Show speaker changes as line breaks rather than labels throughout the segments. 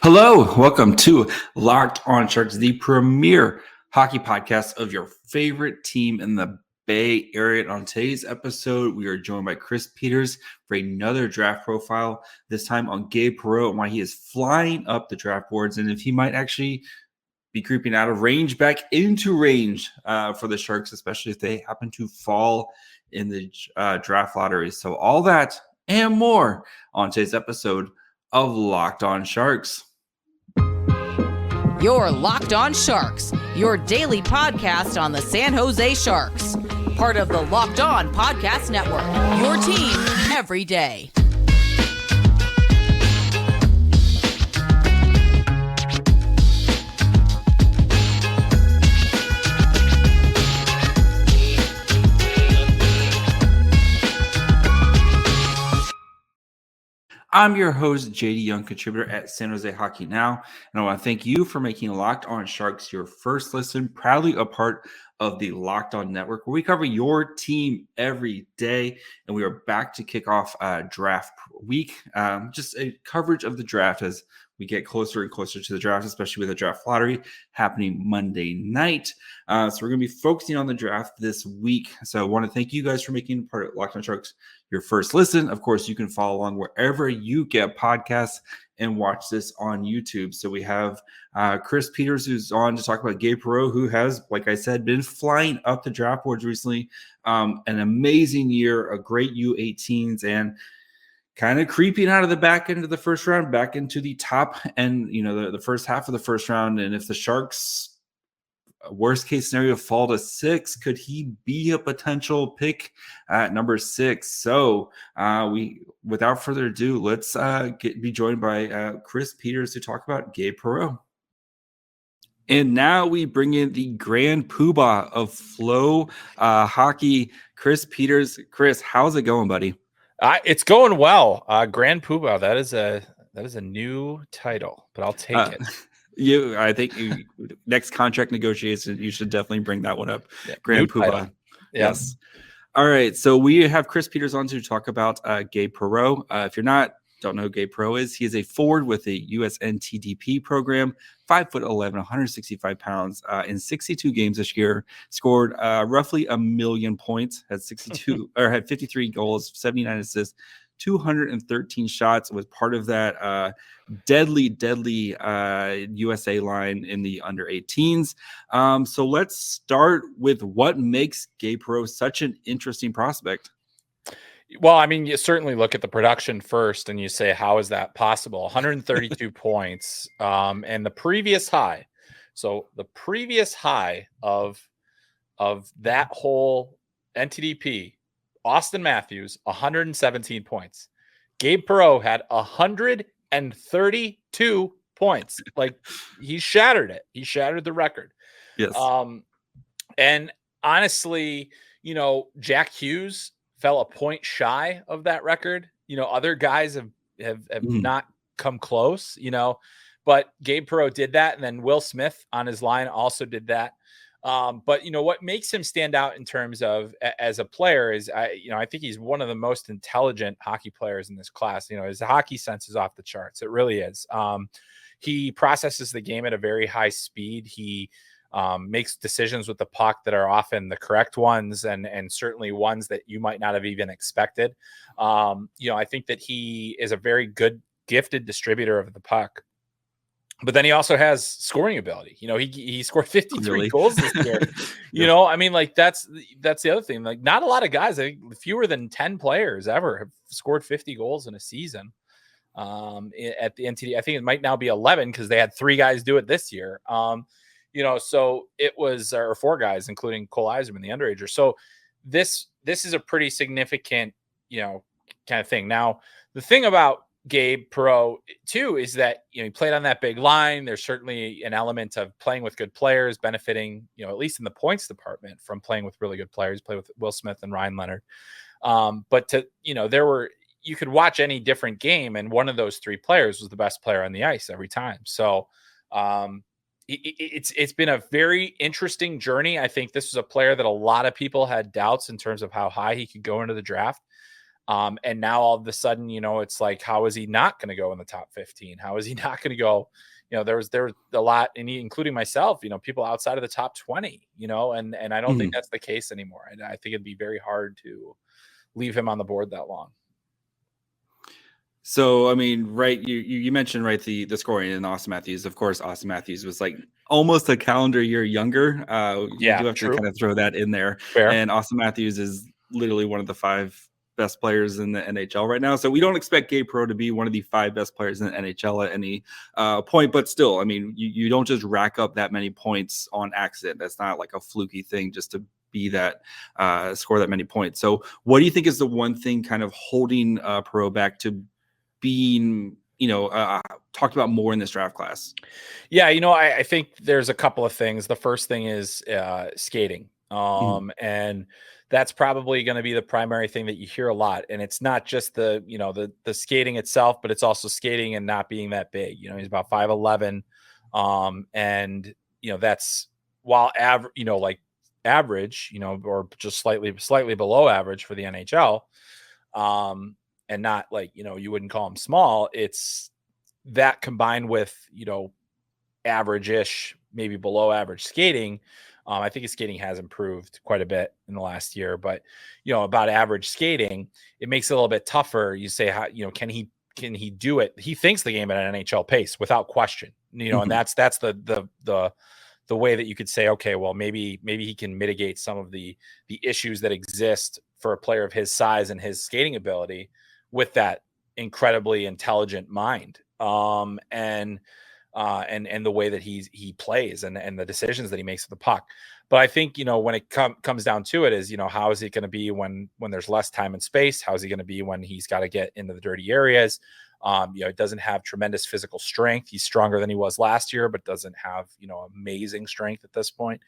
Hello, welcome to Locked On Sharks, the premier hockey podcast of your favorite team in the Bay Area. And on today's episode, we are joined by Chris Peters for another draft profile, this time on Gabe Perreault and why he is flying up the draft boards and if he might actually be creeping out of range back into range for the Sharks, especially if they happen to fall in the draft lottery. So all that and more on today's episode of Locked On Sharks.
You're Locked On Sharks, your daily podcast on the San Jose Sharks. Part of the Locked On Podcast Network, your team every day.
I'm your host, JD Young, contributor at San Jose Hockey Now, and I want to thank you for making Locked On Sharks your first listen, proudly a part of the Locked On Network, where we cover your team every day, and we are back to kick off draft week. Just a coverage of the draft as we get closer and closer to the draft, especially with the draft lottery happening Monday night. So we're going to be focusing on the draft this week. So I want to thank you guys for making part of Locked On Sharks your first listen. Of course, you can follow along wherever you get podcasts and watch this on YouTube. So we have Chris Peters, who's on to talk about Gabe Perreault, who has, like I said, been flying up the draft boards recently. An amazing year, a great U18s, and kind of creeping out of the back end of the first round, back into the top and, the first half of the first round. And if the Sharks, worst case scenario, fall to 6, could he be a potential pick at number 6? So without further ado, let's be joined by Chris Peters to talk about Gabe Perreault. And now we bring in the grand poobah of FloHockey, Chris Peters. Chris, how's it going, buddy?
It's going well. Grand Poobah. That is a new title, but I'll take it.
I think next contract negotiation, you should definitely bring that one up.
Yeah,
Grand Poobah.
Yes.
All right. So we have Chris Peters on to talk about Gabe Perreault. If you're don't know who Gabe Perreault is, he is a forward with the USNTDP program, 5'11", 165 pounds, in 62 games this year, scored roughly 1 million points, had 53 goals, 79 assists, 213 shots, was part of that deadly USA line in the under 18s. So let's start with what makes Gabe Perreault such an interesting prospect.
Well, I mean, you certainly look at the production first and you say, how is that possible? 132 points. And the previous high. So the previous high of that whole NTDP, Austin Matthews, 117 points. Gabe Perreault had 132 points. Like, he shattered it. He shattered the record.
Yes.
And honestly, Jack Hughes fell a point shy of that record. Other guys have not come close, but Gabe Perreault did that. And then Will Smith on his line also did that. But what makes him stand out in terms of as a player is, I think he's one of the most intelligent hockey players in this class. His hockey sense is off the charts. It really is. He processes the game at a very high speed. He makes decisions with the puck that are often the correct ones and certainly ones that you might not have even expected. I think that he is a very good, gifted distributor of the puck. But then he also has scoring ability. He scored 53 goals this year. That's the other thing. Like, not a lot of guys, I think fewer than 10 players ever have scored 50 goals in a season. At the NTD, I think it might now be 11 because they had 3 guys do it this year. So it was, or 4 guys, including Cole Eiserman, the underager. So this is a pretty significant, kind of thing. Now, the thing about Gabe Perreault too is that, he played on that big line. There's certainly an element of playing with good players, benefiting, at least in the points department from playing with really good players, play with Will Smith and Ryan Leonard. But you could watch any different game and one of those 3 players was the best player on the ice every time. So, it's been a very interesting journey. I think this was a player that a lot of people had doubts in terms of how high he could go into the draft. And now all of a sudden, it's like, how is he not going to go in the top 15? How is he not going to go? There was a lot, and including myself, people outside of the top 20, and I don't think that's the case anymore. And I think it'd be very hard to leave him on the board that long.
So, I mean, right, you mentioned, right, the scoring in Austin Matthews. Of course, Austin Matthews was like almost a calendar year younger. You do have to kind of throw that in there.
Fair.
And Austin Matthews is literally one of the 5 best players in the NHL right now. So we don't expect Gabe Perreault to be one of the 5 best players in the NHL at any point. But still, I mean, you don't just rack up that many points on accident. That's not like a fluky thing just to be that score that many points. So what do you think is the one thing kind of holding Perreault back to being, talked about more in this draft class?
Yeah, I think there's a couple of things. The first thing is skating. And that's probably going to be the primary thing that you hear a lot. And it's not just the skating itself, but it's also skating and not being that big. He's about 5'11". And that's while average, or just slightly below average for the NHL. And not like, you wouldn't call him small. It's that combined with, average-ish, maybe below average skating. I think his skating has improved quite a bit in the last year, but, about average skating, it makes it a little bit tougher. You say, how, can he do it? He thinks the game at an NHL pace without question, and that's the way that you could say, okay, well, maybe he can mitigate some of the issues that exist for a player of his size and his skating ability with that incredibly intelligent mind, and the way that he plays and the decisions that he makes with the puck. But I think, when it comes down to it is, how is it going to be when there's less time and space? How is he going to be when he's got to get into the dirty areas? He doesn't have tremendous physical strength. He's stronger than he was last year, but doesn't have, amazing strength at this point.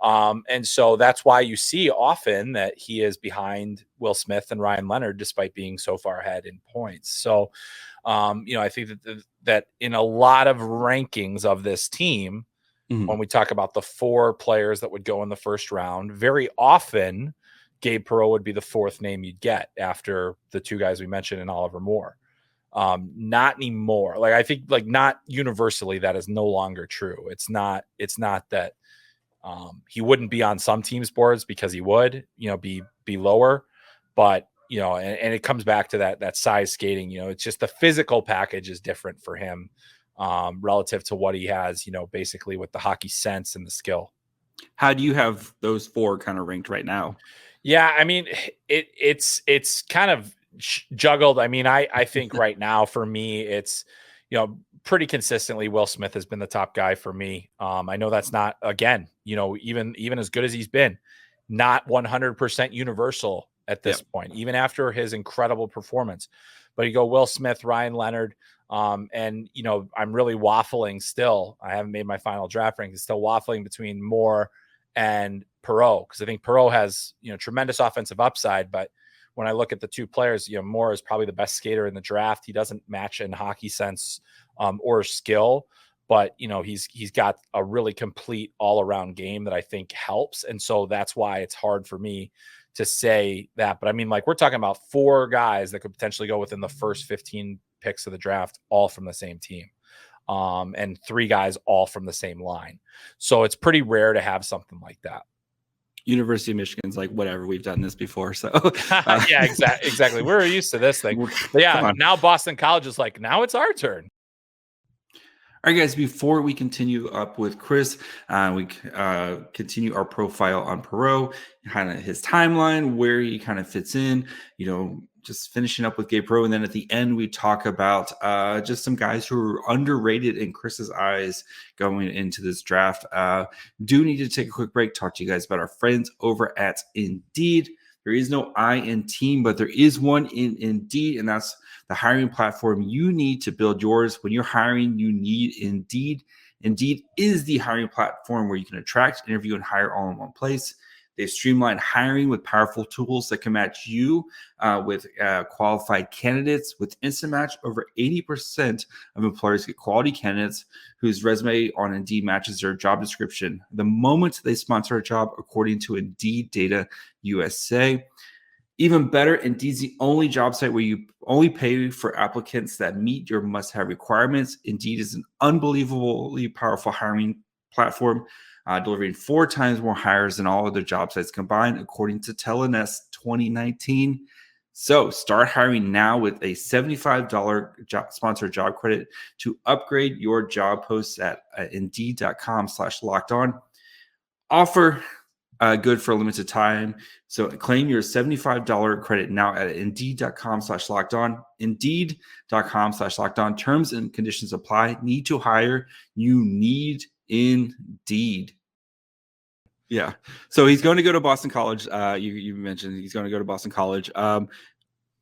And so that's why you see often that he is behind Will Smith and Ryan Leonard, despite being so far ahead in points. So, I think that in a lot of rankings of this team, when we talk about the 4 players that would go in the first round, very often Gabe Perreault would be the 4th name you'd get after the 2 guys we mentioned and Oliver Moore. Not anymore. Like, I think, like, not universally, that is no longer true. It's not that he wouldn't be on some teams' boards, because he would, be lower, but and it comes back to that size skating. It's just the physical package is different for him relative to what he has, basically with the hockey sense and the skill.
How do you have those 4 kind of ranked right now?
Yeah, I mean, it's kind of juggled. I mean, I think right now for me, it's, pretty consistently Will Smith has been the top guy for me. I know that's not, again, even as good as he's been, not 100% universal at this point, even after his incredible performance. But you go Will Smith, Ryan Leonard, and I'm really waffling still. I haven't made my final draft ranking. Still waffling between Moore and Perreault, because I think Perreault has tremendous offensive upside, but when I look at the 2 players, Moore is probably the best skater in the draft. He doesn't match in hockey sense or skill, but he's got a really complete all-around game that I think helps, and so that's why it's hard for me to say that. But I mean, like, we're talking about 4 guys that could potentially go within the first 15 picks of the draft, all from the same team, and 3 guys all from the same line. So it's pretty rare to have something like that.
University of Michigan's like, whatever, we've done this before. So
yeah, exactly. We're used to this thing. But yeah, now Boston College is like, now it's our turn.
All right, guys, before we continue up with Chris, we continue our profile on Perreault, kind of his timeline, where he kind of fits in, just finishing up with Gabe Perreault. And then at the end, we talk about just some guys who are underrated in Chris's eyes going into this draft. Do need to take a quick break, talk to you guys about our friends over at Indeed. There is no I in team, but there is one in Indeed, and that's the hiring platform you need to build yours. When you're hiring, you need Indeed. Indeed is the hiring platform where you can attract, interview, and hire all in one place. They've streamlined hiring with powerful tools that can match you with qualified candidates. With Instant Match, over 80% of employers get quality candidates whose resume on Indeed matches their job description the moment they sponsor a job, according to Indeed Data USA. Even better, Indeed's the only job site where you only pay for applicants that meet your must-have requirements. Indeed is an unbelievably powerful hiring platform, delivering 4 times more hires than all other job sites combined, according to Telenest 2019. So start hiring now with a $75 sponsored job credit to upgrade your job posts at Indeed.com/locked-on. Offer good for a limited time. So claim your $75 credit now at Indeed.com/locked-on. Indeed.com/locked-on. Terms and conditions apply. Need to hire? You need Indeed. Yeah. So he's going to go to Boston College. You mentioned he's going to go to Boston College.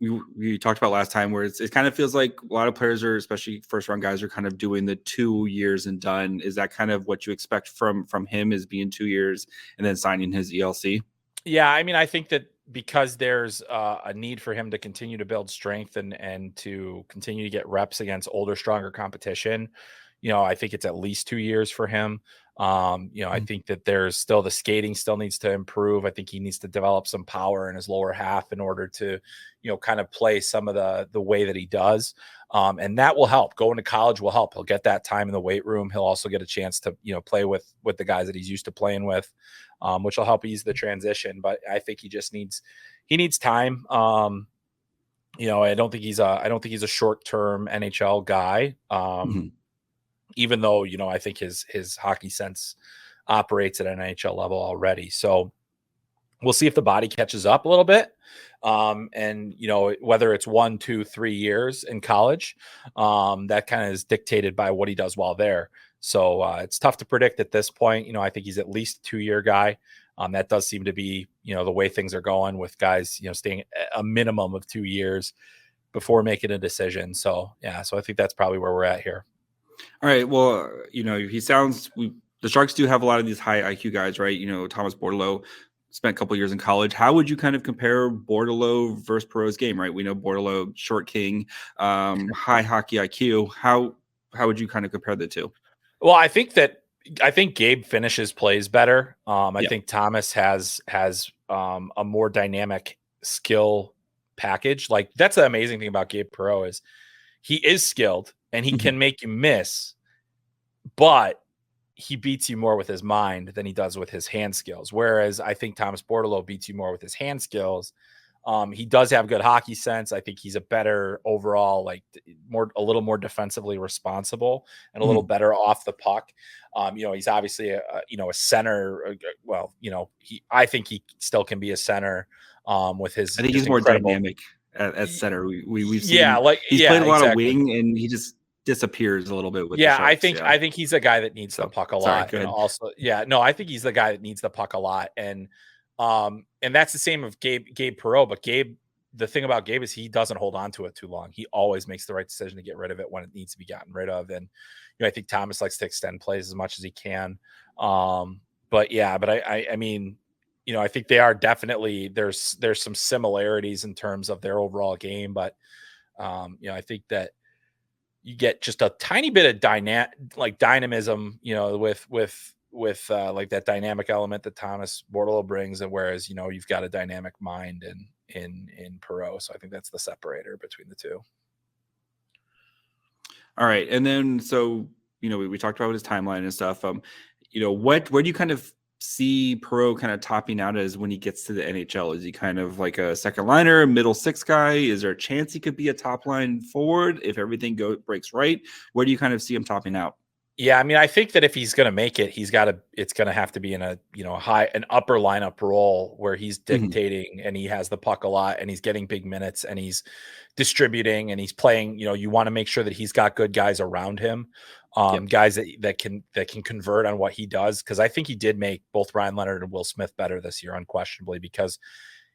We talked about last time where it kind of feels like a lot of players are, especially first round guys, are kind of doing the 2 years and done. Is that kind of what you expect from him, as being 2 years and then signing his ELC?
Yeah, I mean, I think that because there's a need for him to continue to build strength and to continue to get reps against older, stronger competition, I think it's at least 2 years for him. I think that there's still the skating still needs to improve. I think he needs to develop some power in his lower half in order to, kind of play some of the way that he does. And that will help. Going to college will help. He'll get that time in the weight room. He'll also get a chance to, play with the guys that he's used to playing with, which will help ease the transition. But I think he needs time. I don't think he's a short-term NHL guy. Even though, I think his hockey sense operates at an NHL level already. So we'll see if the body catches up a little bit. And whether it's 1, 2, 3 years in college, that kind of is dictated by what he does while there. So it's tough to predict at this point. I think he's at least a 2-year guy. That does seem to be, the way things are going with guys, staying a minimum of 2 years before making a decision. So, yeah, so I think that's probably where we're at here.
All right. Well, the Sharks do have a lot of these high IQ guys, right? Thomas Bordeleau spent a couple years in college. How would you kind of compare Bordeleau versus Perreault's game, right? We know Bordeleau, short king, high hockey IQ. How would you kind of compare the two?
Well, I think Gabe finishes plays better. I think Thomas has a more dynamic skill package. Like, that's the amazing thing about Gabe Perreault is he is skilled and he can make you miss, but he beats you more with his mind than he does with his hand skills. Whereas I think Thomas Bordeleau beats you more with his hand skills. He does have good hockey sense. I think he's a better overall, a little more defensively responsible and a little better off the puck. He's obviously a center. I think he still can be a center with his.
I think he's more dynamic at center. We've seen, he's played a lot of wing and he just disappears a little bit with the Sharks.
I think he's a guy that needs the puck a lot. And also, I think he's the guy that needs the puck a lot. And that's the same of Gabe Perreault. But the thing about Gabe is he doesn't hold on to it too long. He always makes the right decision to get rid of it when it needs to be gotten rid of. And I think Thomas likes to extend plays as much as he can. I mean, I think they are definitely there's some similarities in terms of their overall game, but I think that you get just a tiny bit of dynamism, with that dynamic element that Thomas Bordeleau brings, and whereas you've got a dynamic mind in Perreault. So I think that's the separator between the two.
All right, and then we talked about his timeline and stuff. Where do you kind of see Perreault kind of topping out as when he gets to the NHL? Is he kind of like a second liner, middle six guy? Is there a chance he could be a top line forward if everything breaks right? Where do you kind of see him topping out?
Yeah, I mean, I think that if he's going to make it, it's going to have to be in an upper lineup role where he's dictating and he has the puck a lot and he's getting big minutes and he's distributing and he's playing. You want to make sure that he's got good guys around him, guys that can convert on what he does. Because I think he did make both Ryan Leonard and Will Smith better this year, unquestionably, because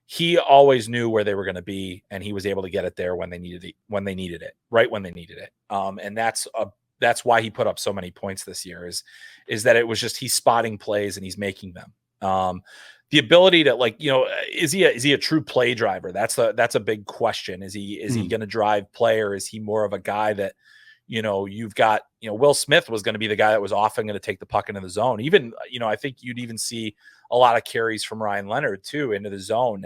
he always knew where they were going to be and he was able to get it there when they needed it, right when they needed it. And that's why he put up so many points this year is that it was just, he's spotting plays and he's making them. The ability to is he a true play driver? That's a big question. Is he going to drive play, or is he more of a guy that, you've got, Will Smith was going to be the guy that was often going to take the puck into the zone. Even, I think you'd even see a lot of carries from Ryan Leonard too into the zone.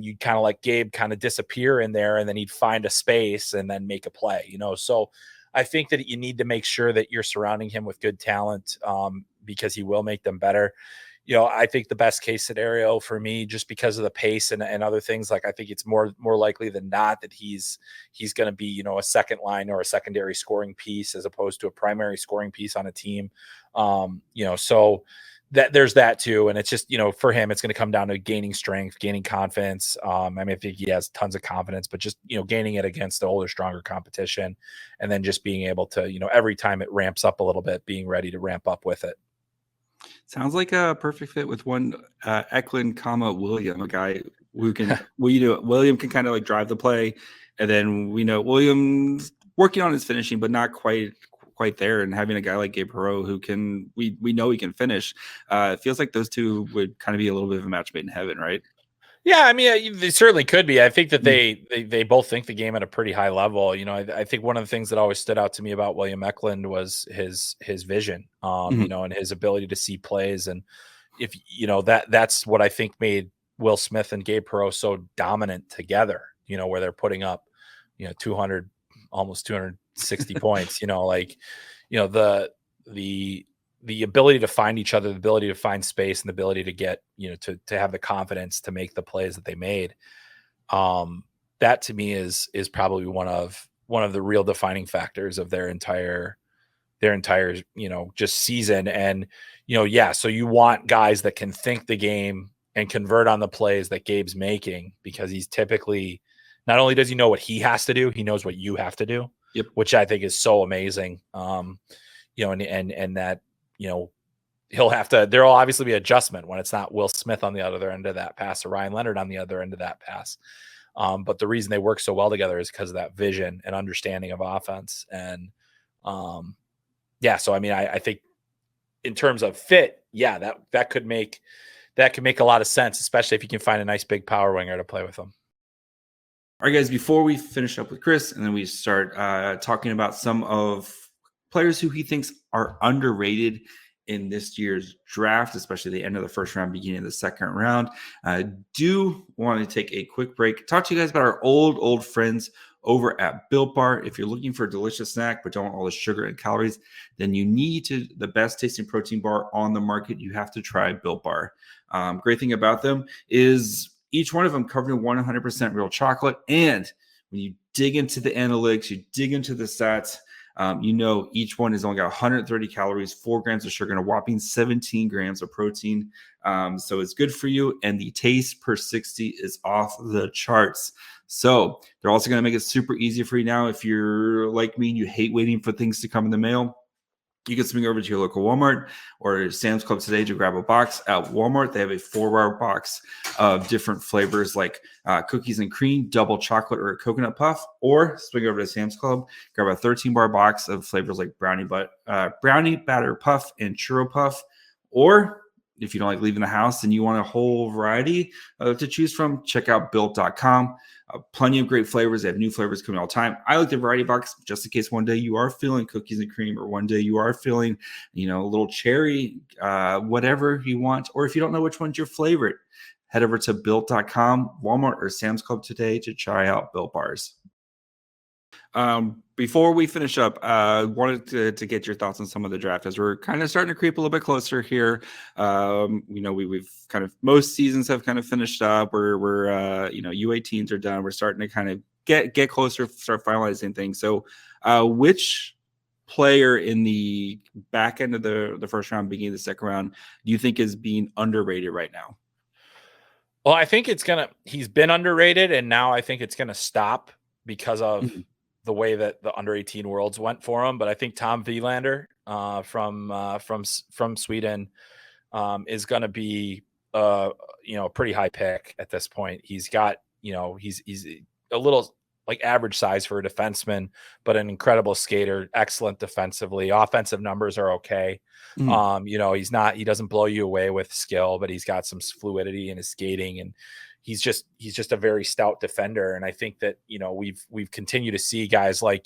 you'd kind of let Gabe kind of disappear in there, and then he'd find a space and then make a play, so I think that you need to make sure that you're surrounding him with good talent, because he will make them better. I think the best case scenario for me, just because of the pace and other things, like I think it's more likely than not that he's going to be, a second line or a secondary scoring piece as opposed to a primary scoring piece on a team. So that there's that too. And it's just, for him, it's going to come down to gaining strength, gaining confidence. I think he has tons of confidence, but just, gaining it against the older, stronger competition. And then just being able to, every time it ramps up a little bit, being ready to ramp up with it.
Sounds like a perfect fit with one Eklund, William, a guy who can, William can kind of like drive the play. And then we know William's working on his finishing, but not quite there. And having a guy like Gabe Perreault who can, we know he can finish. It feels like those two would kind of be a little bit of a match made in heaven, right?
Yeah, I mean, they certainly could be. I think that they both think the game at a pretty high level. I think one of the things that always stood out to me about William Eklund was his vision, and his ability to see plays. And if that's what I think made Will Smith and Gabe Perreault so dominant together. Where they're putting up, 200, almost 260 points. The ability to find each other, the ability to find space, and the ability to get, to have the confidence to make the plays that they made. That to me is probably one of the real defining factors of their entire, just season. And, so you want guys that can think the game and convert on the plays that Gabe's making, because he's typically, not only does he know what he has to do, he knows what you have to do, which I think is so amazing. And that, there'll obviously be adjustment when it's not Will Smith on the other end of that pass or Ryan Leonard on the other end of that pass. But the reason they work so well together is because of that vision and understanding of offense. And so, I mean, I think in terms of fit, that could make a lot of sense, especially if you can find a nice big power winger to play with them.
All right, guys, before we finish up with Chris and then we start talking about some of players who he thinks are underrated in this year's draft, especially the end of the first round, beginning of the second round, I do want to take a quick break, talk to you guys about our old friends over at Built Bar. If you're looking for a delicious snack but don't want all the sugar and calories, then you need the best tasting protein bar on the market. You have to try Built Bar. Great thing about them is each one of them covered in 100% real chocolate. And when you dig into the analytics, you dig into the stats, each one has only got 130 calories, 4 grams of sugar, and a whopping 17 grams of protein. So it's good for you. And the taste per 60 is off the charts. So they're also going to make it super easy for you now. If you're like me and you hate waiting for things to come in the mail, you can swing over to your local Walmart or Sam's Club today to grab a box. At Walmart, they have a 4-bar box of different flavors like cookies and cream, double chocolate, or a coconut puff. Or swing over to Sam's Club, grab a 13-bar box of flavors like brownie batter puff and churro puff. Or if you don't like leaving the house and you want a whole variety to choose from, check out Built.com. Plenty of great flavors. They have new flavors coming all the time. I like the variety box just in case one day you are feeling cookies and cream, or one day you are feeling, a little cherry, whatever you want. Or if you don't know which one's your favorite, head over to Built.com, Walmart, or Sam's Club today to try out Built Bars. Before we finish up, I wanted to get your thoughts on some of the draft as we're kind of starting to creep a little bit closer here. We've kind of, most seasons have kind of finished up. We're U18s are done. We're starting to kind of get closer, start finalizing things. So, which player in the back end of the first round, beginning of the second round, do you think is being underrated right now?
Well, I think he's been underrated, and now I think it's going to stop because of the way that the under 18 worlds went for him. But I think Tom Wallinder from Sweden is going to be a pretty high pick at this point. He's got, he's a little like average size for a defenseman, but an incredible skater, excellent defensively. Offensive numbers are okay. He doesn't blow you away with skill, but he's got some fluidity in his skating, and he's just a very stout defender. And I think that, we've continued to see guys like,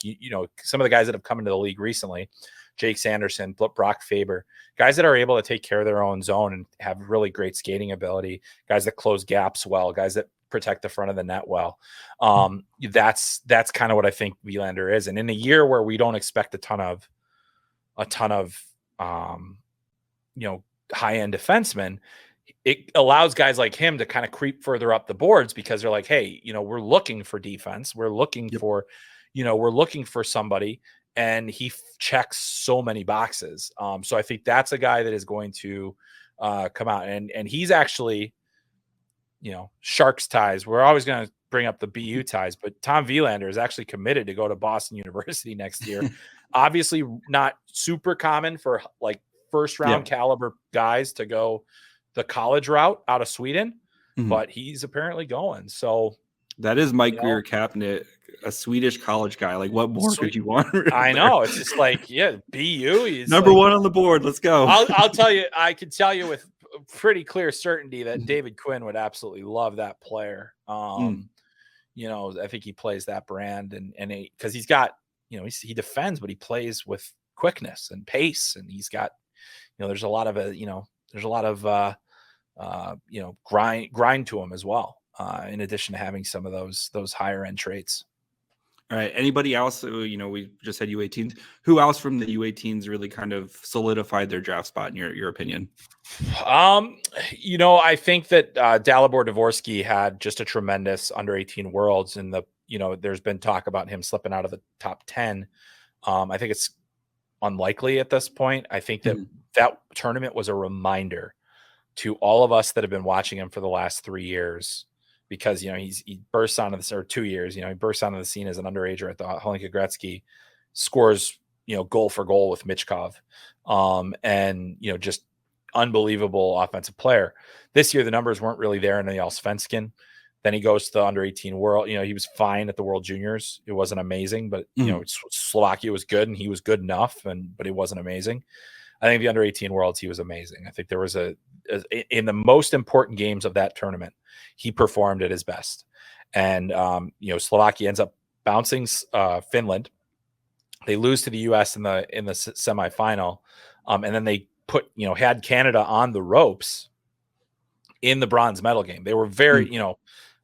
some of the guys that have come into the league recently, Jake Sanderson, Brock Faber, guys that are able to take care of their own zone and have really great skating ability, guys that close gaps well, guys that protect the front of the net well. That's kind of what I think Willander is. And in a year where we don't expect a ton of high-end defensemen, it allows guys like him to kind of creep further up the boards because they're like, hey, we're looking for defense. We're looking for, we're looking for somebody, and he checks so many boxes. So I think that's a guy that is going to come out, and he's actually, Sharks ties. We're always going to bring up the BU ties, but Tom Willander is actually committed to go to Boston University next year. Obviously not super common for like first round caliber guys to go the college route out of Sweden, but he's apparently going. So
that is Mike Greer Capnet, a Swedish college guy. Like, what more could you want?
I know. It's just like, BU. He's
number one on the board. Let's go.
I'll tell you, I can tell you with pretty clear certainty that David Quinn would absolutely love that player. I think he plays that brand and because he's got, he defends, but he plays with quickness and pace, and he's got, there's a lot of grind to him as well. In addition to having some of those higher end traits.
All right. Anybody else? We just had U18s. Who else from the U18s really kind of solidified their draft spot in your opinion?
I think that Dalibor Dvorsky had just a tremendous under 18 Worlds, and there's been talk about him slipping out of the top 10. I think it's unlikely at this point. I think that tournament was a reminder to all of us that have been watching him for the last 3 years, because, he bursts onto this, or 2 years, he bursts onto the scene as an underager at the Hlinka Gretzky, scores, goal for goal with Michkov, and, just unbelievable offensive player. This year, the numbers weren't really there in the Allsvenskan. Then he goes to the under 18 World. He was fine at the World Juniors. It wasn't amazing, but, Slovakia was good, and he was good enough, but it wasn't amazing. I think the under 18 Worlds, he was amazing. I think there was in the most important games of that tournament, he performed at his best. And, Slovakia ends up bouncing Finland. They lose to the U.S. in the semifinal. And then they had Canada on the ropes in the bronze medal game. They were very,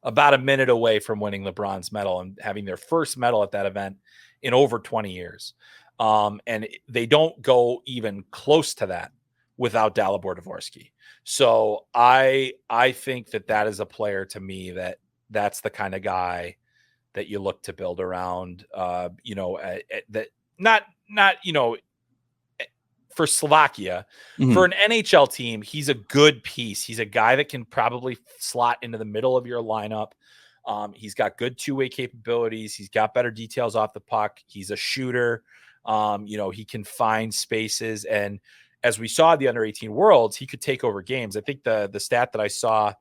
about a minute away from winning the bronze medal and having their first medal at that event in over 20 years. And they don't go even close to that without Dalibor Dvorsky. So I think that is a player to me that's the kind of guy that you look to build around, that not for Slovakia, for an NHL team, he's a good piece. He's a guy that can probably slot into the middle of your lineup. He's got good two-way capabilities. He's got better details off the puck. He's a shooter. He can find spaces, and as we saw at the under 18 Worlds, he could take over games. I think the stat that I saw,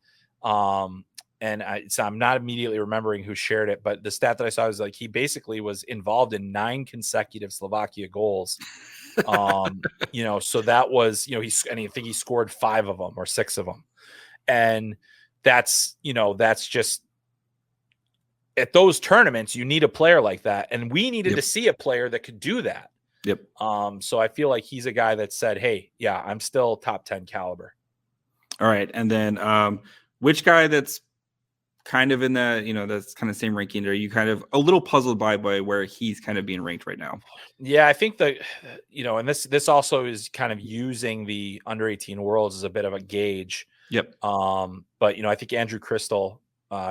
and I'm not immediately remembering who shared it, but the stat that I saw was like he basically was involved in 9 consecutive Slovakia goals. So that was, I think he scored 5 of them or 6 of them, and that's just. At those tournaments, you need a player like that. And we needed to see a player that could do that.
Yep. So
I feel like he's a guy that said, hey, yeah, I'm still top 10 caliber.
All right. And then which guy that's kind of in the, that's kind of same ranking, are you kind of a little puzzled by where he's kind of being ranked right now?
Yeah, I think that, and this also is kind of using the under 18 Worlds as a bit of a gauge.
Yep.
But, I think Andrew Cristall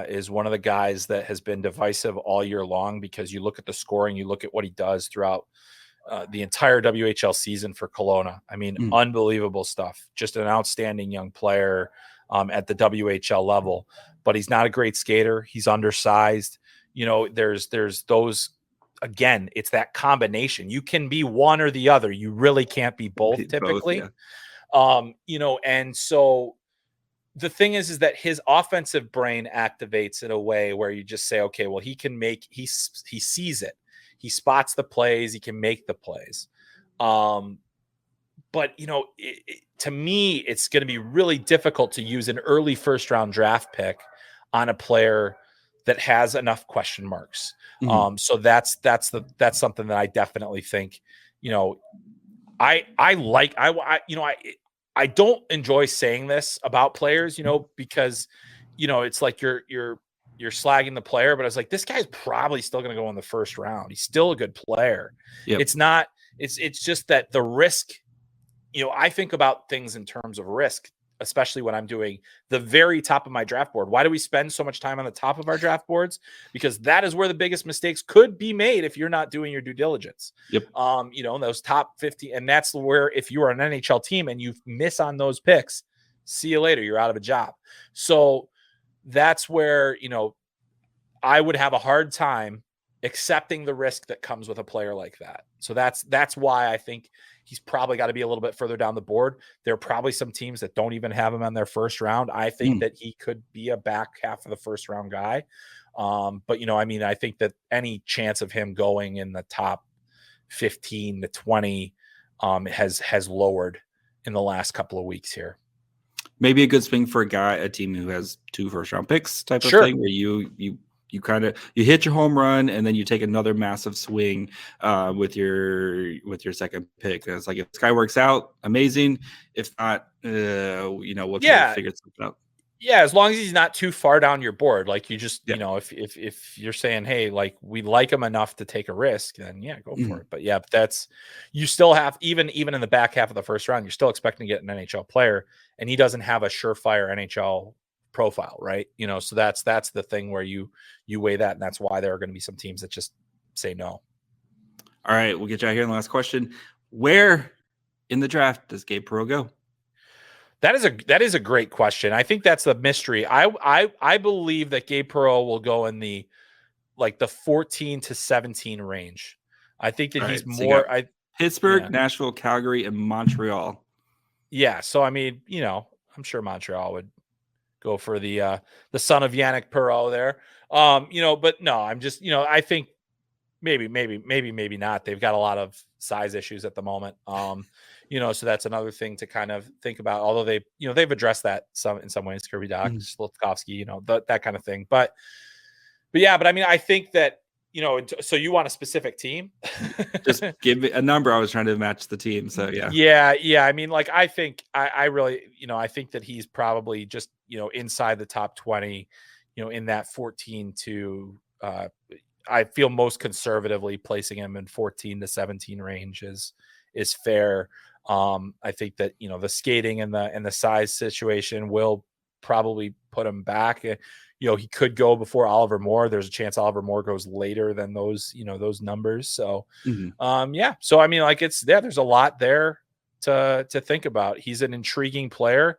is one of the guys that has been divisive all year long, because you look at the scoring, you look at what he does throughout the entire WHL season for Kelowna. I mean, unbelievable stuff. Just an outstanding young player at the WHL level, but he's not a great skater. He's undersized. There's those, again, it's that combination. You can be one or the other. You really can't be both typically. And so the thing is that his offensive brain activates in a way where you just say, okay, well, he sees it. He spots the plays. He can make the plays. But, to me, it's going to be really difficult to use an early first round draft pick on a player that has enough question marks. So that's something that I definitely think, I don't enjoy saying this about players, because, it's like you're slagging the player, but I was like, this guy's probably still going to go in the first round. He's still a good player.
Yep.
It's just that the risk, I think about things in terms of risk, especially when I'm doing the very top of my draft board. Why do we spend so much time on the top of our draft boards? Because that is where the biggest mistakes could be made if you're not doing your due diligence.
Yep.
Those top 50, and that's where, if you are an NHL team and you miss on those picks, see you later, you're out of a job. So that's where, I would have a hard time accepting the risk that comes with a player like that. So that's why I think he's probably got to be a little bit further down the board. There are probably some teams that don't even have him on their first round. I think that he could be a back half of the first round guy. But I think that any chance of him going in the top 15 to 20 has lowered in the last couple of weeks here.
Maybe a good swing for a team who has 2 first-round picks type of thing, where you kind of hit your home run and then you take another massive swing with your second pick. And it's like, if this guy works out, amazing. If not, we'll try to figure something out.
Yeah, as long as he's not too far down your board, like you just, if you're saying, hey, like we like him enough to take a risk, then go for it. But you still have, even in the back half of the first round, you're still expecting to get an NHL player, and he doesn't have a surefire NHL profile, right? So that's the thing where you weigh that, and that's why there are going to be some teams that just say no.
All right, we'll get you out here in the last question. Where in the draft does Gabe Perreault go?
That is a great question. I think that's the mystery. I believe that Gabe Perreault will go in the 14 to 17 range. I think that he's more
Pittsburgh, Nashville, Calgary, and Montreal.
Yeah, so I'm sure Montreal would go for the son of Yannick Perreault there. But no, I'm just, I think maybe not. They've got a lot of size issues at the moment. So that's another thing to kind of think about. Although they've addressed that in some ways, Kirby Doc, Slafkovsky, that kind of thing. But I think that, so you want a specific team?
Just give me a number. I was trying to match the team. So yeah.
Yeah. I think I really, I think that he's probably just, inside the top 20, in that 14 to, I feel most conservatively placing him in 14 to 17 range is fair. I think that, the skating and the size situation will probably put him back. He could go before Oliver Moore. There's a chance Oliver Moore goes later than those numbers. So, So, there's a lot there to think about. He's an intriguing player.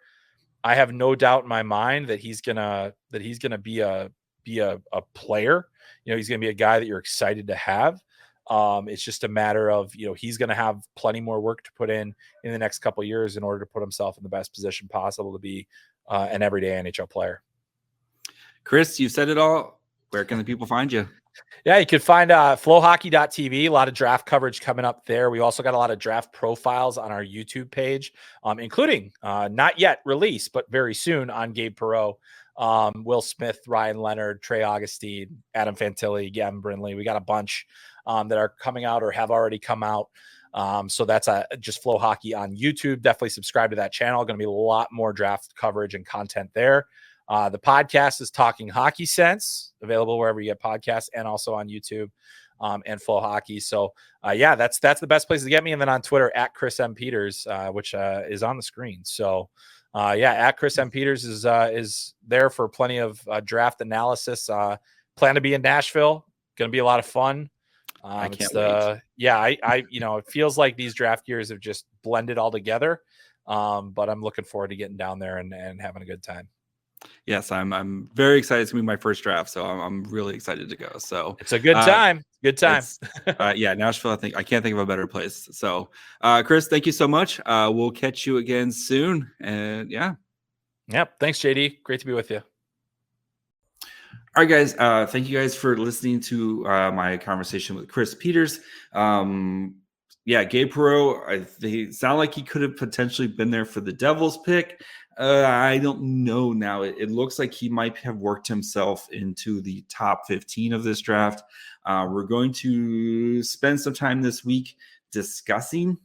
I have no doubt in my mind that he's gonna be a player. He's gonna be a guy that you're excited to have. It's just a matter of, he's going to have plenty more work to put in the next couple of years in order to put himself in the best position possible to be an everyday NHL player.
Chris, you've said it all. Where can the people find you?
Yeah, you can find FloHockey.tv. A lot of draft coverage coming up there. We also got a lot of draft profiles on our YouTube page, including not yet released, but very soon on Gabe Perreault, Will Smith, Ryan Leonard, Trey Augustine, Adam Fantilli, Gavin Brindley. We got a bunch that are coming out or have already come out. So that's just FloHockey on YouTube. Definitely subscribe to that channel. Going to be a lot more draft coverage and content there. The podcast is Talking Hockey Sense, available wherever you get podcasts and also on YouTube and FloHockey. So that's the best place to get me. And then on Twitter at Chris M. Peters, which is on the screen. So at Chris M. Peters is there for plenty of draft analysis. Plan to be in Nashville. Going to be a lot of fun.
I can't wait.
It feels like these draft years have just blended all together. But I'm looking forward to getting down there and having a good time.
Yes, I'm very excited. It's gonna be my first draft, so I'm really excited to go. So
it's a good time. Good time.
Nashville. I can't think of a better place. So, Chris, thank you so much. We'll catch you again soon. And Yep.
Thanks, JD. Great to be with you.
All right, guys. Thank you guys for listening to my conversation with Chris Peters. Gabe Perreault, they sound like he could have potentially been there for the Devils pick. I don't know now. It looks like he might have worked himself into the top 15 of this draft. We're going to spend some time this week discussing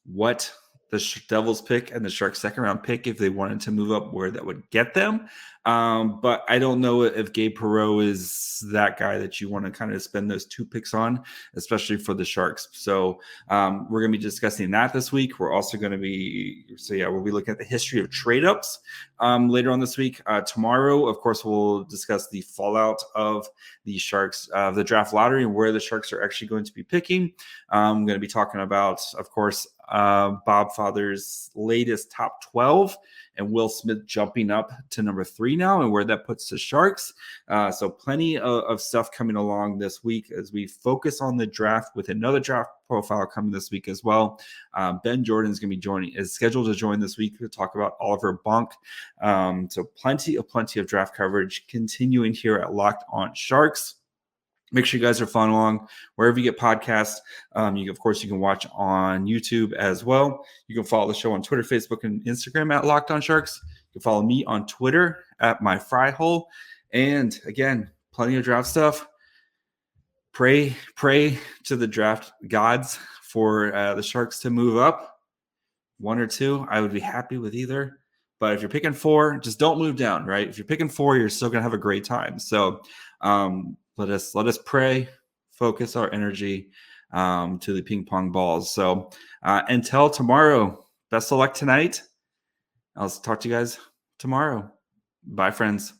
what the Devils pick and the Sharks second round pick if they wanted to move up where that would get them. But I don't know if Gabe Perreault is that guy that you want to kind of spend those 2 picks on, especially for the Sharks. So we're going to be discussing that this week. We're also going to be, we'll be looking at the history of trade ups later on this week. Tomorrow, of course, we'll discuss the fallout of the Sharks, the draft lottery, and where the Sharks are actually going to be picking. I'm going to be talking about, of course, Bob Father's latest top 12 and Will Smith jumping up to number 3 now and where that puts the Sharks. So plenty of stuff coming along this week as we focus on the draft with another draft profile coming this week as well. Ben Jordan is going to be is scheduled to join this week to talk about Oliver Bonk. So plenty of draft coverage continuing here at Locked On Sharks. Make sure you guys are following along wherever you get podcasts. You can watch on YouTube as well. You can follow the show on Twitter, Facebook, and Instagram at Locked On Sharks. You can follow me on Twitter at My Fry Hole. And again, plenty of draft stuff. Pray to the draft gods for the Sharks to move up 1 or 2. I would be happy with either. But if you're picking 4, just don't move down, right? If you're picking 4, you're still going to have a great time. So let us pray, focus our energy to the ping pong balls. So until tomorrow, best of luck tonight. I'll talk to you guys tomorrow. Bye, friends.